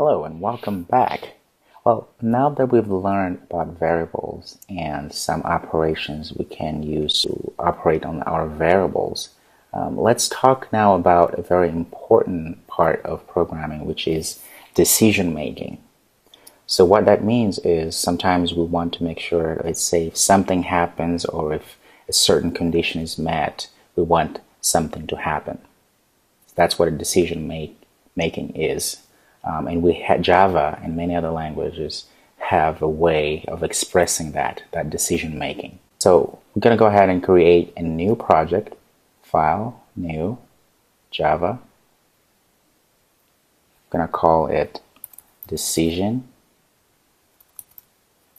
Hello and welcome back. Well, now that we've learned about variables and some operations we can use to operate on our variables, let's talk now about a very important part of programming, which is decision making. So what that means is sometimes we want to make sure, let's say, if something happens or if a certain condition is met, we want something to happen. That's what a decision making is. And Java and many other languages have a way of expressing that decision making. So we're going to go ahead and create a new project, File, New, Java. I'm going to call it Decision.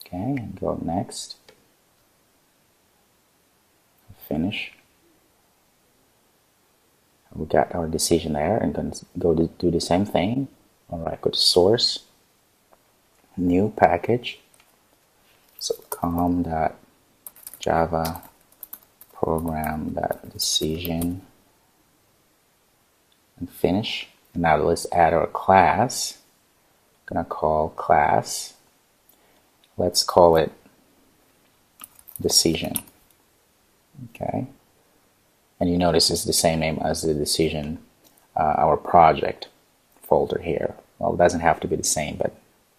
Okay, and go Next. Finish. We got our decision there, and going to go to do the same thing. Alright, go to Source, New Package, so com.java program.decision, and finish. And now let's add our class. I'm going to call class, let's call it decision. Okay, and you notice it's the same name as the decision, our project folder here. Well, it doesn't have to be the same, but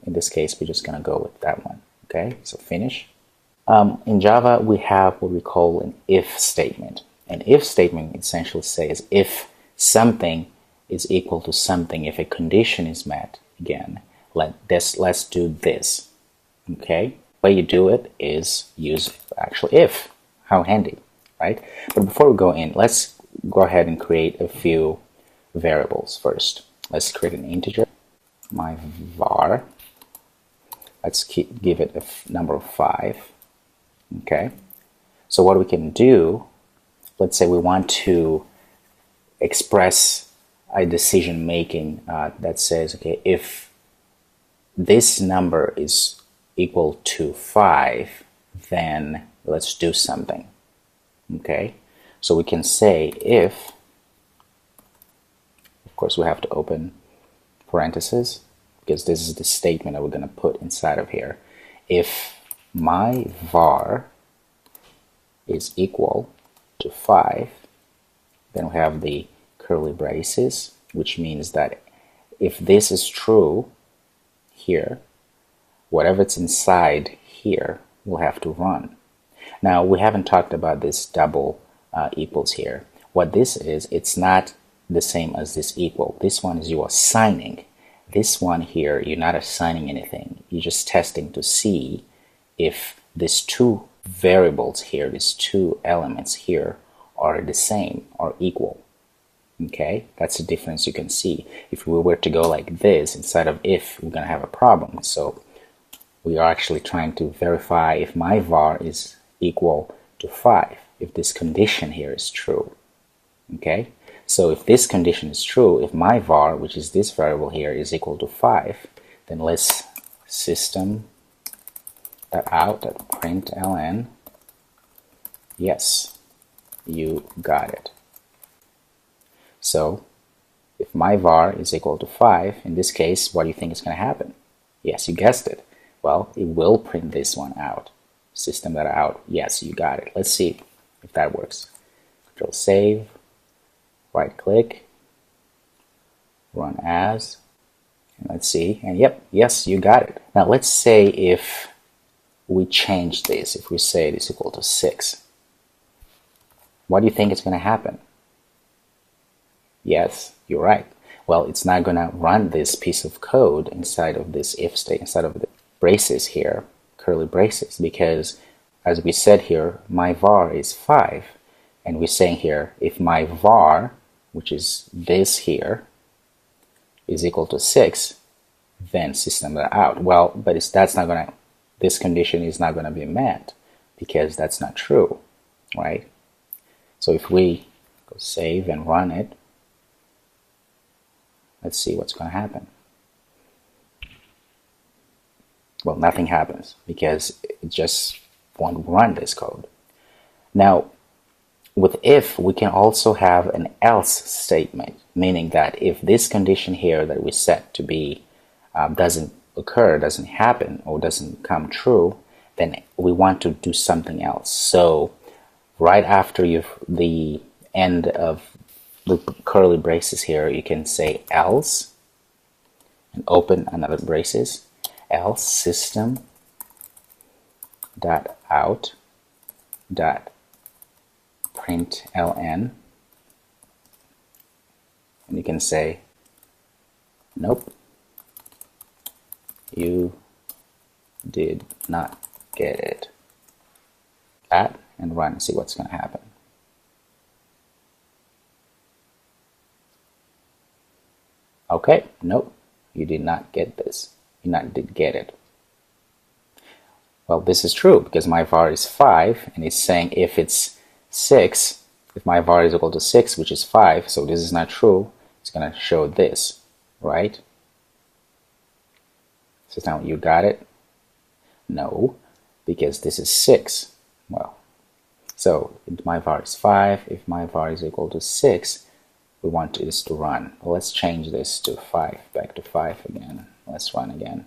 in this case we're just going to go with that one. Okay, so finish. In Java we have what we call an if statement. An if statement essentially says if something is equal to something, if a condition is met, again, let's do this. Okay, the way you do it is use actually if. How handy, right? But before we go in, let's go ahead and create a few variables first. Let's create an integer, my var. Let's give it a number of 5. Okay, so what we can do, let's say we want to express a decision making that says, okay, if this number is equal to 5, then let's do something. Okay, so we can say if, of course we have to open parentheses because this is the statement that we're going to put inside of here. If my var is equal to 5, then we have the curly braces, which means that if this is true here, whatever's inside here will have to run. Now, we haven't talked about this double equals here. What this is, it's not the same as this equal. This one is you assigning. This one here, you're not assigning anything. You're just testing to see if these two variables here, these two elements here, are the same or equal. Okay, that's the difference you can see. If we were to go like this inside of if, we're going to have a problem. So we are actually trying to verify if my var is equal to 5, if this condition here is true. Okay, so if this condition is true, if my var, which is this variable here, is equal to 5, then let's system.out.println, yes, you got it. So if my var is equal to 5, in this case, what do you think is going to happen? Yes, you guessed it. Well, it will print this one out. System.out, yes, you got it. Let's see if that works. Control save, right click, run as, and let's see, and yep, yes, you got it. Now let's say if we change this, if we say it is equal to 6, what do you think is going to happen? Yes, you're right. Well, it's not going to run this piece of code inside of this if state, inside of the braces here, curly braces, because as we said here, my var is 5, and we're saying here if my var, which is this here, is equal to 6, then system.out. Well, but that's not going to, this condition is not going to be met because that's not true, right? So if we go save and run it, let's see what's going to happen. Well, nothing happens because it just won't run this code. Now, with if, we can also have an else statement, meaning that if this condition here that we set to be doesn't occur, doesn't happen, or doesn't come true, then we want to do something else. So right after the end of the curly braces here, you can say else and open another braces, else system dot out dot println, and you can say nope, you did not get it. That, and run and see what's going to happen. Okay, nope, you did not get this. You did get it. Well, this is true because my var is 5, and it's saying if it's 6, if my var is equal to 6, which is 5, so this is not true, it's going to show this, right? So now you got it? No, because this is 6. Well, so if my var is 5, if my var is equal to 6, we want this to run. Well, let's change this to 5, back to 5 again. Let's run again.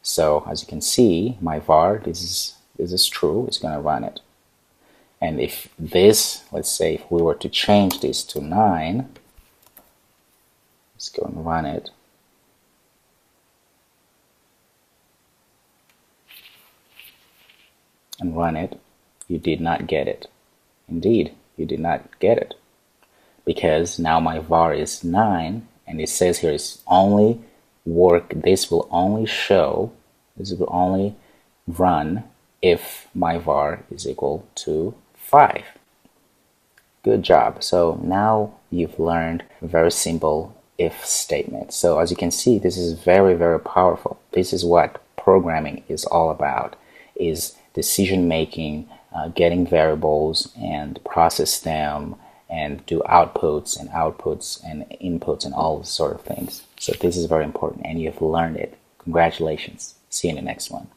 So as you can see, my var, this is true, it's going to run it. And if this, let's say if we were to change this to 9, let's go and run it. And run it, you did not get it. Indeed, you did not get it. Because now my var is 9, and it says here it's only work, this will only show, this will only run if my var is equal to 5. Good job. So now you've learned a very simple if statement. So as you can see, this is very, very powerful. This is what programming is all about, is decision making, getting variables and process them and do outputs and inputs and all sort of things. So this is very important, and you've learned it. Congratulations. See you in the next one.